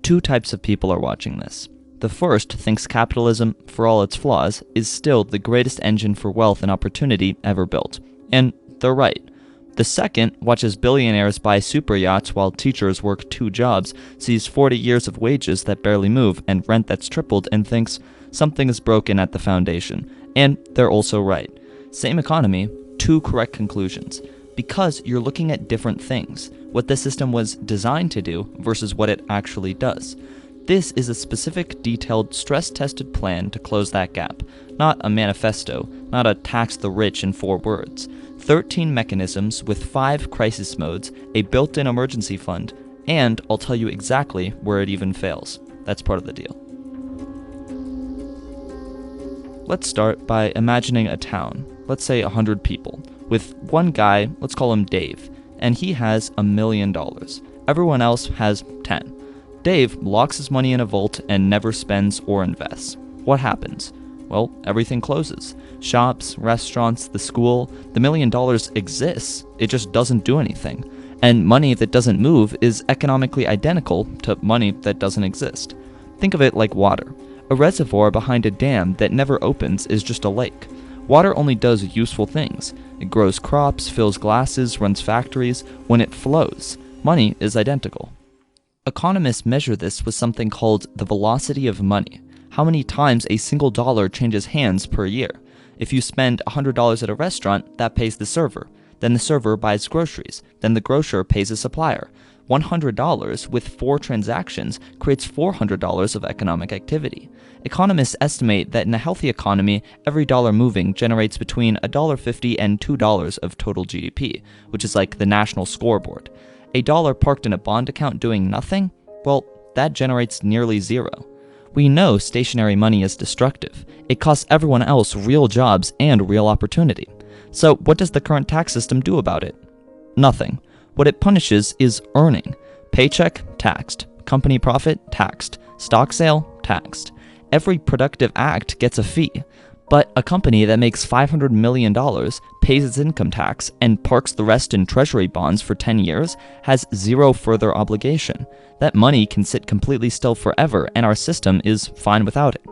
Two types of people are watching this. The first thinks capitalism, for all its flaws, is still the greatest engine for wealth and opportunity ever built. And they're right. The second watches billionaires buy super yachts while teachers work 2 jobs, sees 40 years of wages that barely move and rent that's tripled, and thinks something is broken at the foundation. And they're also right. Same economy, 2 correct conclusions. Because you're looking at different things, what the system was designed to do versus what it actually does. This is a specific, detailed, stress-tested plan to close that gap, not a manifesto, not a tax the rich in 4 words. 13 mechanisms with 5 crisis modes, a built-in emergency fund, and I'll tell you exactly where it even fails. That's part of the deal. Let's start by imagining a town, let's say 100 people, with one guy, let's call him Dave, and he has $1 million. Everyone else has 10. Dave locks his money in a vault and never spends or invests. What happens? Well, everything closes. Shops, restaurants, the school. The $1 million exists, it just doesn't do anything. And money that doesn't move is economically identical to money that doesn't exist. Think of it like water. A reservoir behind a dam that never opens is just a lake. Water only does useful things. It grows crops, fills glasses, runs factories. When it flows, money is identical. Economists measure this with something called the velocity of money. How many times a single dollar changes hands per year. If you spend $100 at a restaurant, that pays the server. Then the server buys groceries. Then the grocer pays a supplier. $100 with 4 transactions creates $400 of economic activity. Economists estimate that in a healthy economy, every dollar moving generates between $1.50 and $2 of total GDP, which is like the national scoreboard. A dollar parked in a bond account doing nothing? Well, that generates nearly 0. We know stationary money is destructive. It costs everyone else real jobs and real opportunity. So what does the current tax system do about it? Nothing. What it punishes is earning. Paycheck, taxed. Company profit, taxed. Stock sale, taxed. Every productive act gets a fee. But a company that makes $500 million, pays its income tax, and parks the rest in treasury bonds for 10 years has 0 further obligation. That money can sit completely still forever, and our system is fine without it.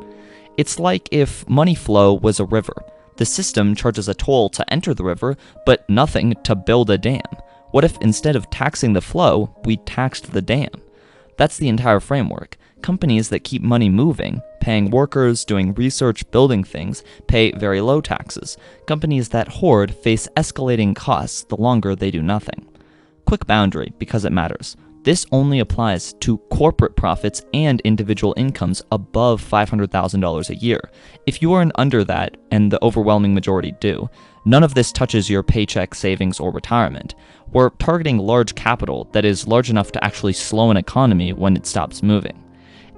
It's like if money flow was a river. The system charges a toll to enter the river, but nothing to build a dam. What if instead of taxing the flow, we taxed the dam? That's the entire framework. Companies that keep money moving, paying workers, doing research, building things, pay very low taxes. Companies that hoard face escalating costs the longer they do nothing. Quick boundary, because it matters. This only applies to corporate profits and individual incomes above $500,000 a year. If you earn under that, and the overwhelming majority do, none of this touches your paycheck, savings, or retirement. We're targeting large capital that is large enough to actually slow an economy when it stops moving.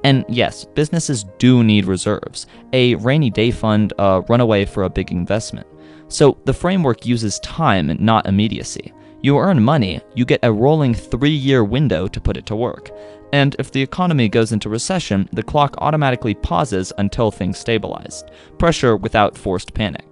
And yes, businesses do need reserves, a rainy day fund, a runaway for a big investment. So the framework uses time and not immediacy. You earn money, you get a rolling 3-year window to put it to work. And if the economy goes into recession, the clock automatically pauses until things stabilize. Pressure without forced panic.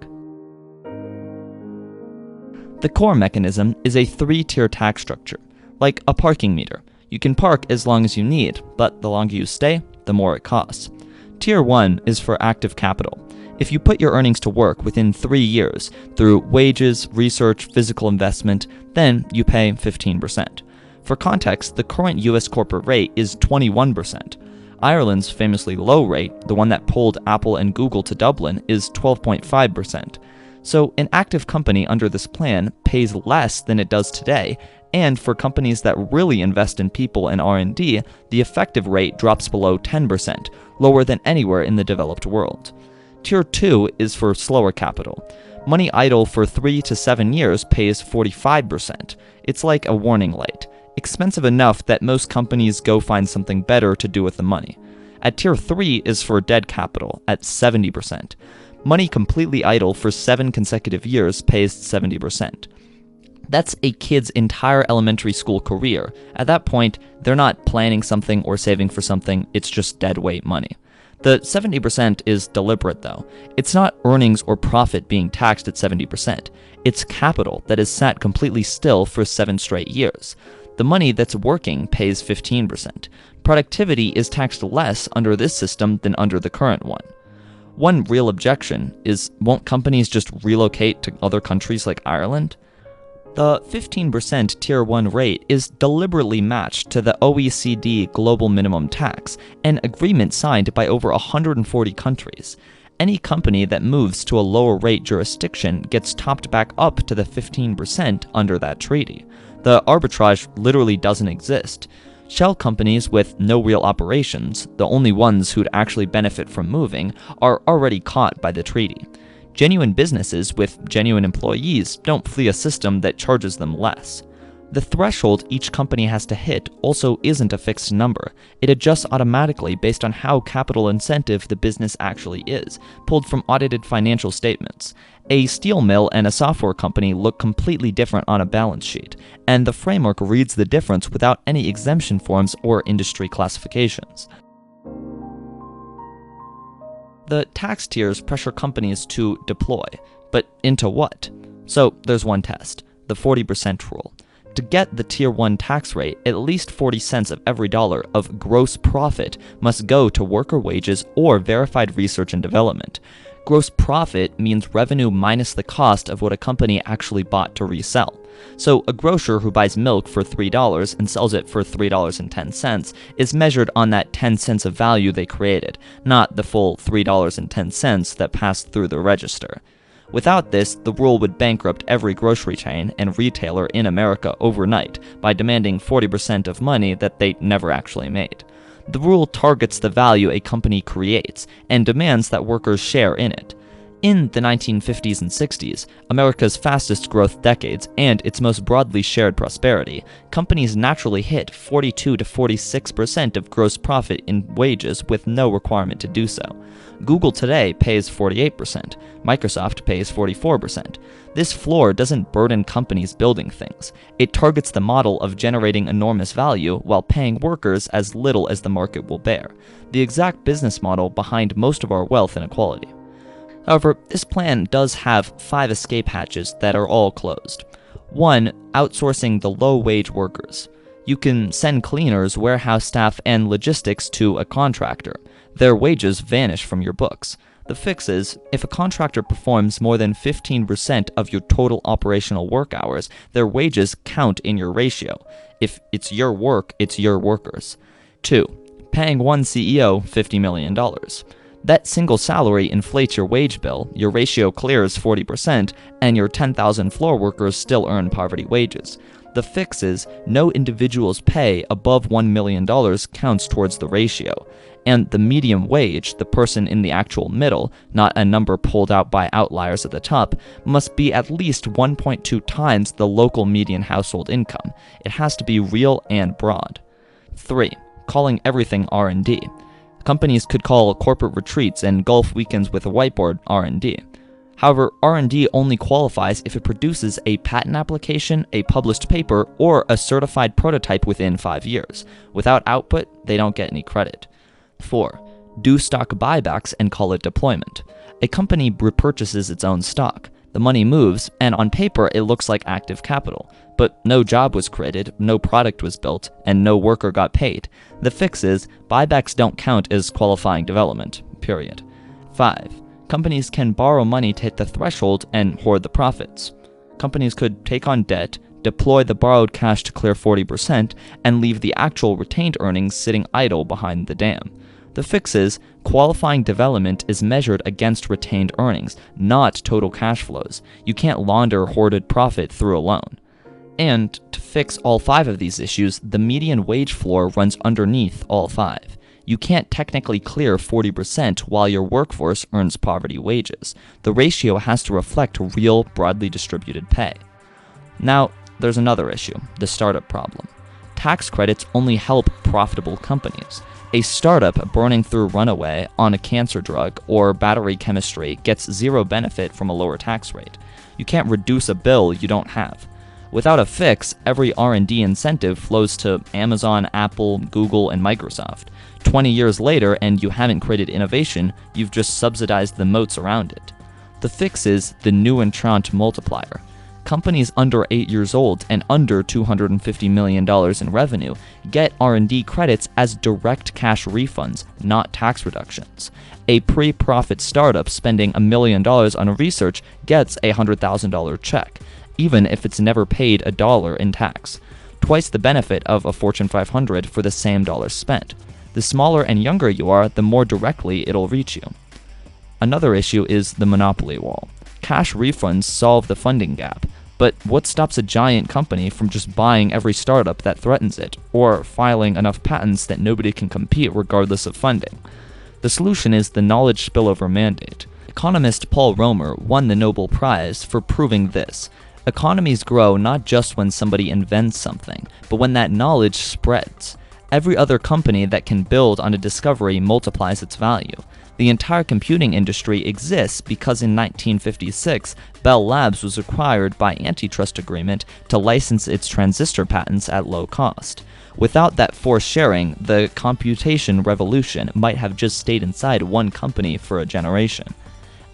The core mechanism is a 3-tier tax structure, like a parking meter. You can park as long as you need, but the longer you stay, the more it costs. Tier 1 is for active capital. If you put your earnings to work within 3 years through wages, research, physical investment, then you pay 15%. For context, the current US corporate rate is 21%. Ireland's famously low rate, the one that pulled Apple and Google to Dublin, is 12.5%. So an active company under this plan pays less than it does today, and for companies that really invest in people and R&D, the effective rate drops below 10%, lower than anywhere in the developed world. Tier 2 is for slower capital. Money idle for 3 to 7 years pays 45%. It's like a warning light. Expensive enough that most companies go find something better to do with the money. At Tier 3 is for dead capital, at 70%. Money completely idle for 7 consecutive years pays 70%. That's a kid's entire elementary school career. At that point, they're not planning something or saving for something, it's just dead weight money. The 70% is deliberate though. It's not earnings or profit being taxed at 70%. It's capital that is sat completely still for 7 straight years. The money that's working pays 15%. Productivity is taxed less under this system than under the current one. One real objection is, won't companies just relocate to other countries like Ireland? The 15% Tier 1 rate is deliberately matched to the OECD Global Minimum Tax, an agreement signed by over 140 countries. Any company that moves to a lower rate jurisdiction gets topped back up to the 15% under that treaty. The arbitrage literally doesn't exist. Shell companies with no real operations, the only ones who'd actually benefit from moving, are already caught by the treaty. Genuine businesses with genuine employees don't flee a system that charges them less. The threshold each company has to hit also isn't a fixed number. It adjusts automatically based on how capital intensive the business actually is, pulled from audited financial statements. A steel mill and a software company look completely different on a balance sheet, and the framework reads the difference without any exemption forms or industry classifications. The tax tiers pressure companies to deploy, but into what? So there's one test, the 40% rule. To get the Tier 1 tax rate, at least 40 cents of every dollar of gross profit must go to worker wages or verified research and development. Gross profit means revenue minus the cost of what a company actually bought to resell. So a grocer who buys milk for $3 and sells it for $3.10 is measured on that 10 cents of value they created, not the full $3.10 that passed through the register. Without this, the rule would bankrupt every grocery chain and retailer in America overnight by demanding 40% of money that they never actually made. The rule targets the value a company creates and demands that workers share in it. In the 1950s and 60s, America's fastest growth decades and its most broadly shared prosperity, companies naturally hit 42 to 46% of gross profit in wages with no requirement to do so. Google today pays 48%, Microsoft pays 44%. This floor doesn't burden companies building things. It targets the model of generating enormous value while paying workers as little as the market will bear, the exact business model behind most of our wealth inequality. However, this plan does have 5 escape hatches that are all closed. 1. Outsourcing the low-wage workers. You can send cleaners, warehouse staff, and logistics to a contractor. Their wages vanish from your books. The fix is, if a contractor performs more than 15% of your total operational work hours, their wages count in your ratio. If it's your work, it's your workers. 2. Paying one CEO $50 million. That single salary inflates your wage bill, your ratio clears 40%, and your 10,000 floor workers still earn poverty wages. The fix is, no individual's pay above $1 million counts towards the ratio, and the median wage, the person in the actual middle, not a number pulled out by outliers at the top, must be at least 1.2 times the local median household income. It has to be real and broad. 3. Calling everything R&D. Companies could call corporate retreats and golf weekends with a whiteboard R&D. However, R&D only qualifies if it produces a patent application, a published paper, or a certified prototype within 5 years. Without output, they don't get any credit. 4. Do stock buybacks and call it deployment. A company repurchases its own stock. The money moves, and on paper it looks like active capital. But no job was created, no product was built, and no worker got paid. The fix is, buybacks don't count as qualifying development, period. 5. Companies can borrow money to hit the threshold and hoard the profits. Companies could take on debt, deploy the borrowed cash to clear 40%, and leave the actual retained earnings sitting idle behind the dam. The fix is, qualifying development is measured against retained earnings, not total cash flows. You can't launder hoarded profit through a loan. And to fix all 5 of these issues, the median wage floor runs underneath all 5. You can't technically clear 40% while your workforce earns poverty wages. The ratio has to reflect real, broadly distributed pay. Now, there's another issue, the startup problem. Tax credits only help profitable companies. A startup burning through Runaway on a cancer drug or battery chemistry gets zero benefit from a lower tax rate. You can't reduce a bill you don't have. Without a fix, every R&D incentive flows to Amazon, Apple, Google, and Microsoft. 20 years later, and you haven't created innovation, you've just subsidized the moats around it. The fix is the new entrant multiplier. Companies under 8 years old and under $250 million in revenue get R&D credits as direct cash refunds, not tax reductions. A pre-profit startup spending $1 million on research gets a $100,000 check, even if it's never paid $1 in tax. Twice the benefit of a Fortune 500 for the same dollar spent. The smaller and younger you are, the more directly it'll reach you. Another issue is the monopoly wall. Cash refunds solve the funding gap, but what stops a giant company from just buying every startup that threatens it, or filing enough patents that nobody can compete regardless of funding? The solution is the knowledge spillover mandate. Economist Paul Romer won the Nobel Prize for proving this. Economies grow not just when somebody invents something, but when that knowledge spreads. Every other company that can build on a discovery multiplies its value. The entire computing industry exists because in 1956, Bell Labs was acquired by antitrust agreement to license its transistor patents at low cost. Without that forced sharing, the computation revolution might have just stayed inside one company for a generation.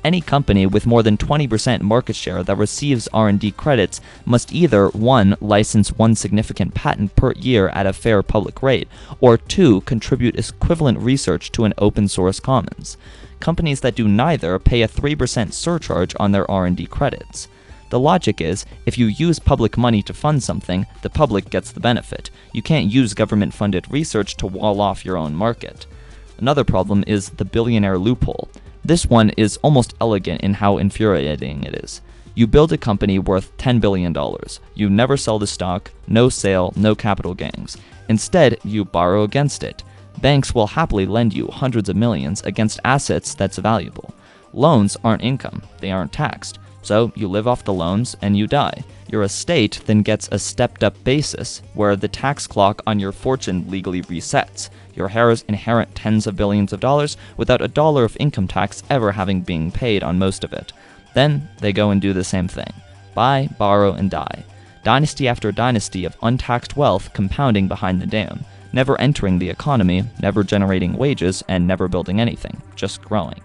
Any company with more than 20% market share that receives R&D credits must either 1. License one significant patent per year at a fair public rate, or 2. Contribute equivalent research to an open source commons. Companies that do neither pay a 3% surcharge on their R&D credits. The logic is, if you use public money to fund something, the public gets the benefit. You can't use government-funded research to wall off your own market. Another problem is the billionaire loophole. This one is almost elegant in how infuriating it is. You build a company worth $10 billion. You never sell the stock, no sale, no capital gains. Instead, you borrow against it. Banks will happily lend you hundreds of millions against assets that's valuable. Loans aren't income, they aren't taxed. So you live off the loans and you die. Your estate then gets a stepped-up basis where the tax clock on your fortune legally resets. Your heirs inherit tens of billions of dollars without a dollar of income tax ever having been paid on most of it. Then they go and do the same thing. Buy, borrow, and die. Dynasty after dynasty of untaxed wealth compounding behind the dam, never entering the economy, never generating wages, and never building anything, just growing.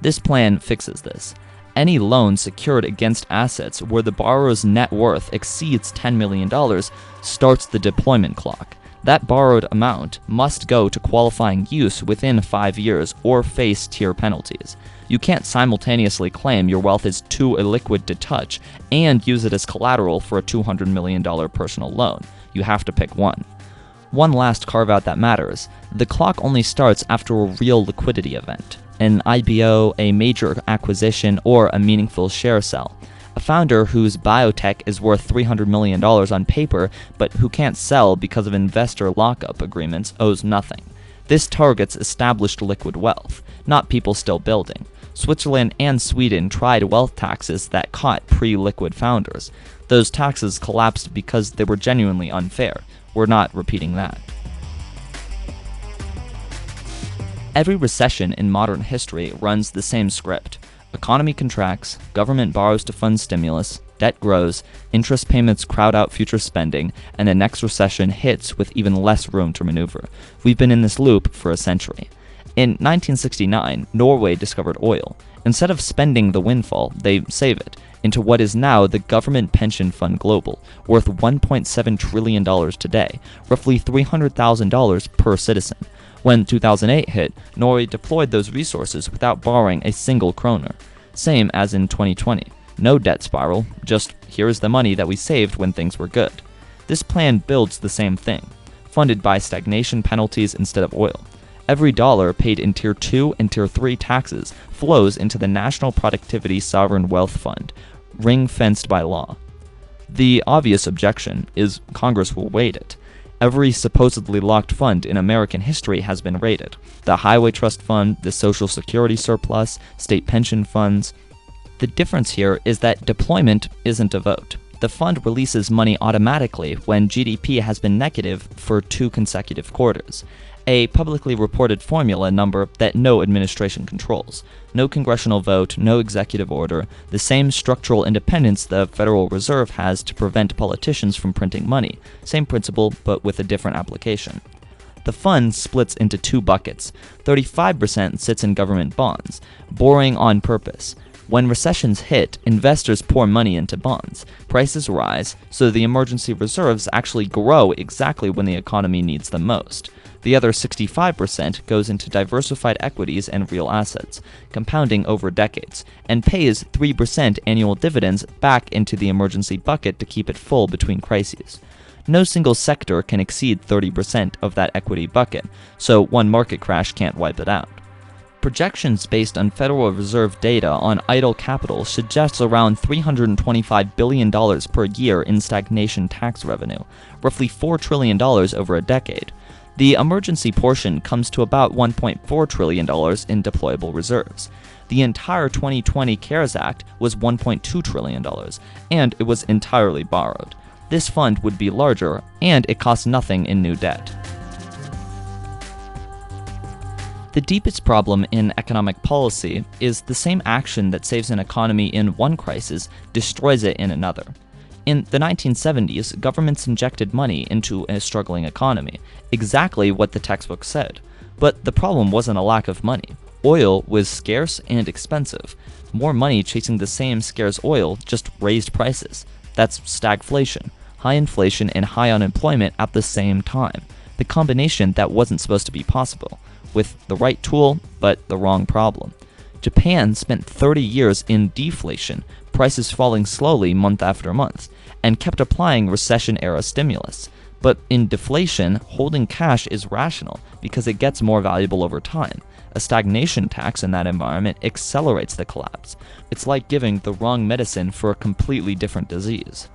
This plan fixes this. Any loan secured against assets where the borrower's net worth exceeds $10 million starts the deployment clock. That borrowed amount must go to qualifying use within 5 years or face tier penalties. You can't simultaneously claim your wealth is too illiquid to touch and use it as collateral for a $200 million personal loan. You have to pick one. One last carve-out that matters. The clock only starts after a real liquidity event. An IPO, a major acquisition, or a meaningful share sell. A founder whose biotech is worth $300 million on paper, but who can't sell because of investor lockup agreements, owes nothing. This targets established liquid wealth, not people still building. Switzerland and Sweden tried wealth taxes that caught pre-liquid founders. Those taxes collapsed because they were genuinely unfair. We're not repeating that. Every recession in modern history runs the same script. Economy contracts, government borrows to fund stimulus, debt grows, interest payments crowd out future spending, and the next recession hits with even less room to maneuver. We've been in this loop for a century. In 1969, Norway discovered oil. Instead of spending the windfall, they save it into what is now the Government Pension Fund Global, worth $1.7 trillion today, roughly $300,000 per citizen. When 2008 hit, Norway deployed those resources without borrowing a single kroner. Same as in 2020. No debt spiral, just here's the money that we saved when things were good. This plan builds the same thing, funded by stagnation penalties instead of oil. Every dollar paid in Tier 2 and Tier 3 taxes flows into the National Productivity Sovereign Wealth Fund, ring-fenced by law. The obvious objection is Congress will wait it. Every supposedly locked fund in American history has been raided. The Highway Trust Fund, the Social Security surplus, state pension funds. The difference here is that deployment isn't a vote. The fund releases money automatically when GDP has been negative for 2 consecutive quarters. A publicly reported formula number that no administration controls. No congressional vote, no executive order, the same structural independence the Federal Reserve has to prevent politicians from printing money. Same principle, but with a different application. The fund splits into 2 buckets. 35% sits in government bonds, borrowing on purpose. When recessions hit, investors pour money into bonds. Prices rise, so the emergency reserves actually grow exactly when the economy needs them most. The other 65% goes into diversified equities and real assets, compounding over decades, and pays 3% annual dividends back into the emergency bucket to keep it full between crises. No single sector can exceed 30% of that equity bucket, so one market crash can't wipe it out. Projections based on Federal Reserve data on idle capital suggest around $325 billion per year in stagnation tax revenue, roughly $4 trillion over a decade. The emergency portion comes to about $1.4 trillion in deployable reserves. The entire 2020 CARES Act was $1.2 trillion, and it was entirely borrowed. This fund would be larger, and it costs nothing in new debt. The deepest problem in economic policy is the same action that saves an economy in one crisis destroys it in another. In the 1970s, governments injected money into a struggling economy, exactly what the textbook said. But the problem wasn't a lack of money. Oil was scarce and expensive. More money chasing the same scarce oil just raised prices. That's stagflation, high inflation and high unemployment at the same time. The combination that wasn't supposed to be possible, with the right tool but the wrong problem. Japan spent 30 years in deflation, prices falling slowly month after month, and kept applying recession-era stimulus. But in deflation, holding cash is rational because it gets more valuable over time. A stagnation tax in that environment accelerates the collapse. It's like giving the wrong medicine for a completely different disease.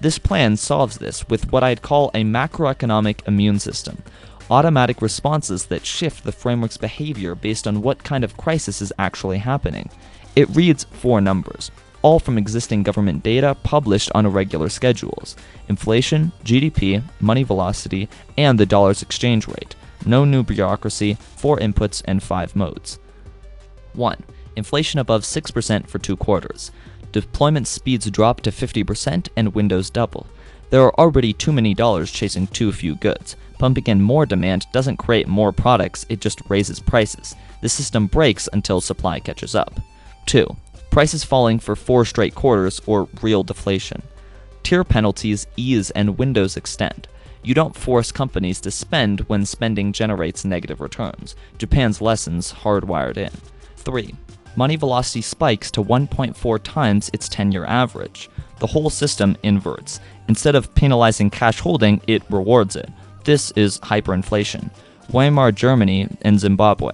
This plan solves this with what I'd call a macroeconomic immune system, automatic responses that shift the framework's behavior based on what kind of crisis is actually happening. It reads 4 numbers, all from existing government data published on irregular schedules: inflation, GDP, money velocity, and the dollar's exchange rate. No new bureaucracy, 4 inputs, and 5 modes. 1. Inflation above 6% for 2 quarters. Deployment speeds drop to 50% and windows double. There are already too many dollars chasing too few goods. Pumping in more demand doesn't create more products, it just raises prices. The system breaks until supply catches up. 2. Prices falling for 4 straight quarters or real deflation. Tier penalties ease and windows extend. You don't force companies to spend when spending generates negative returns. Japan's lessons hardwired in. 3. Money velocity spikes to 1.4 times its 10-year average. The whole system inverts. Instead of penalizing cash holding, it rewards it. This is hyperinflation. Weimar Germany and Zimbabwe.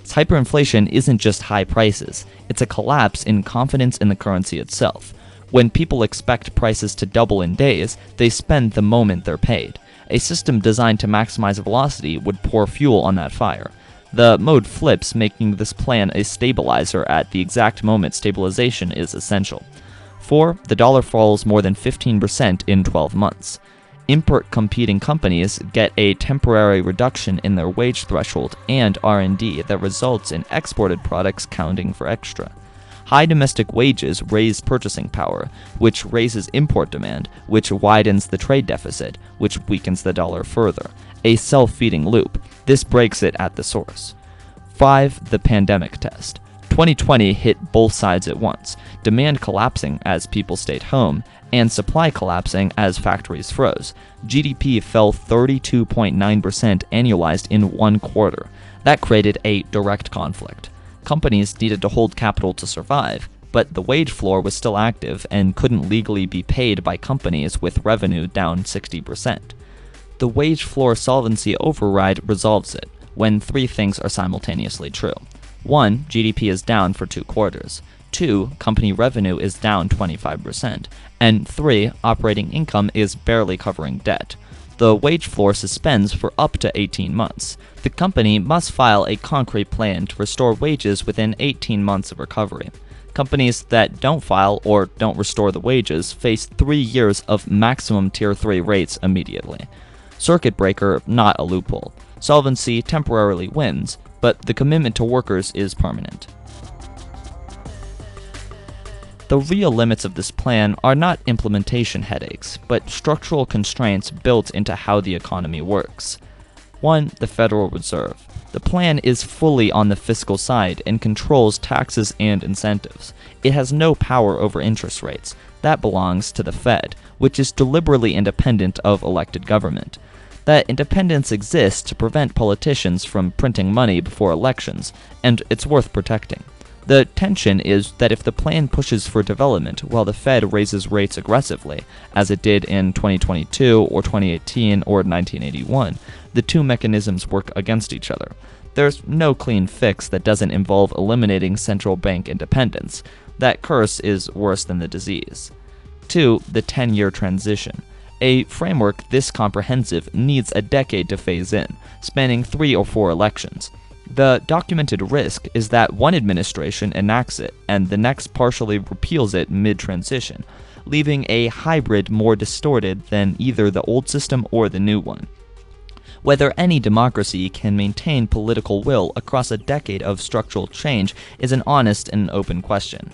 Hyperinflation isn't just high prices, it's a collapse in confidence in the currency itself. When people expect prices to double in days, they spend the moment they're paid. A system designed to maximize velocity would pour fuel on that fire. The mode flips, making this plan a stabilizer at the exact moment stabilization is essential. 4. The dollar falls more than 15% in 12 months. Import-competing companies get a temporary reduction in their wage threshold and R&D that results in exported products counting for extra. High domestic wages raise purchasing power, which raises import demand, which widens the trade deficit, which weakens the dollar further. A self-feeding loop. This breaks it at the source. 5. The pandemic test. 2020 hit both sides at once, demand collapsing as people stayed home, and supply collapsing as factories froze. GDP fell 32.9% annualized in 1 quarter. That created a direct conflict. Companies needed to hold capital to survive, but the wage floor was still active and couldn't legally be paid by companies with revenue down 60%. The wage floor solvency override resolves it when 3 things are simultaneously true. 1. GDP is down for 2 quarters. 2. Company revenue is down 25%. And 3. Operating income is barely covering debt. The wage floor suspends for up to 18 months. The company must file a concrete plan to restore wages within 18 months of recovery. Companies that don't file or don't restore the wages face 3 years of maximum Tier 3 rates immediately. Circuit breaker, not a loophole. Solvency temporarily wins, but the commitment to workers is permanent. The real limits of this plan are not implementation headaches, but structural constraints built into how the economy works. 1. The Federal Reserve. The plan is fully on the fiscal side and controls taxes and incentives. It has no power over interest rates. That belongs to the Fed, which is deliberately independent of elected government. That independence exists to prevent politicians from printing money before elections, and it's worth protecting. The tension is that if the plan pushes for development while the Fed raises rates aggressively, as it did in 2022 or 2018 or 1981, the two mechanisms work against each other. There's no clean fix that doesn't involve eliminating central bank independence. That curse is worse than the disease. 2. The 10-year transition. A framework this comprehensive needs a decade to phase in, spanning 3 or 4 elections. The documented risk is that one administration enacts it and the next partially repeals it mid-transition, leaving a hybrid more distorted than either the old system or the new one. Whether any democracy can maintain political will across a decade of structural change is an honest and open question.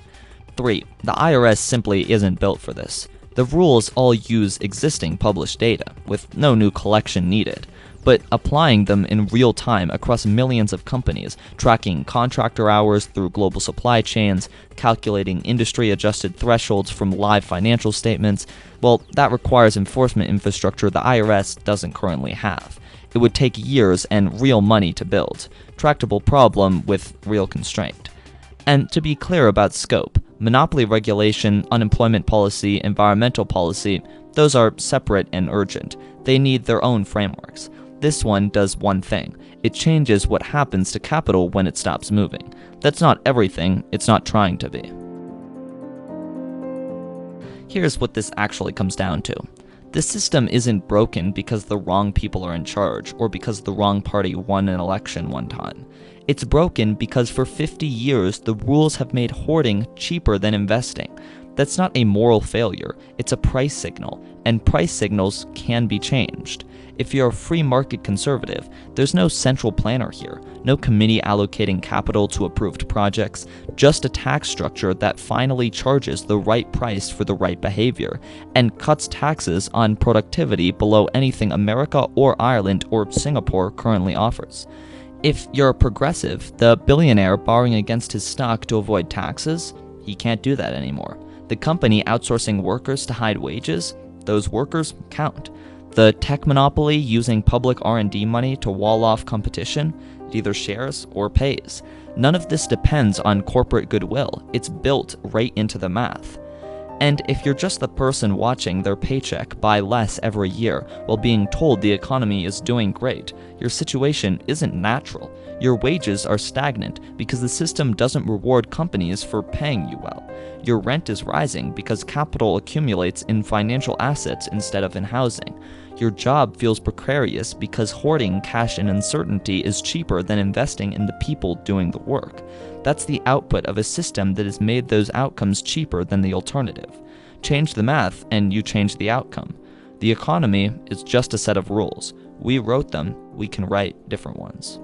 3. The IRS simply isn't built for this. The rules all use existing published data, with no new collection needed, but applying them in real time across millions of companies, tracking contractor hours through global supply chains, calculating industry-adjusted thresholds from live financial statements, well, that requires enforcement infrastructure the IRS doesn't currently have. It would take years and real money to build. Tractable problem with real constraint. And to be clear about scope, monopoly regulation, unemployment policy, environmental policy, those are separate and urgent. They need their own frameworks. This one does one thing. It changes what happens to capital when it stops moving. That's not everything, it's not trying to be. Here's what this actually comes down to. This system isn't broken because the wrong people are in charge or because the wrong party won an election one time. It's broken because for 50 years the rules have made hoarding cheaper than investing. That's not a moral failure, it's a price signal, and price signals can be changed. If you're a free market conservative, there's no central planner here, no committee allocating capital to approved projects, just a tax structure that finally charges the right price for the right behavior, and cuts taxes on productivity below anything America or Ireland or Singapore currently offers. If you're a progressive, the billionaire borrowing against his stock to avoid taxes, he can't do that anymore. The company outsourcing workers to hide wages, those workers count. The tech monopoly using public R&D money to wall off competition, it either shares or pays. None of this depends on corporate goodwill, it's built right into the math. And if you're just the person watching their paycheck buy less every year while being told the economy is doing great, your situation isn't natural. Your wages are stagnant because the system doesn't reward companies for paying you well. Your rent is rising because capital accumulates in financial assets instead of in housing. Your job feels precarious because hoarding cash and uncertainty is cheaper than investing in the people doing the work. That's the output of a system that has made those outcomes cheaper than the alternative. Change the math and you change the outcome. The economy is just a set of rules. We wrote them, we can write different ones.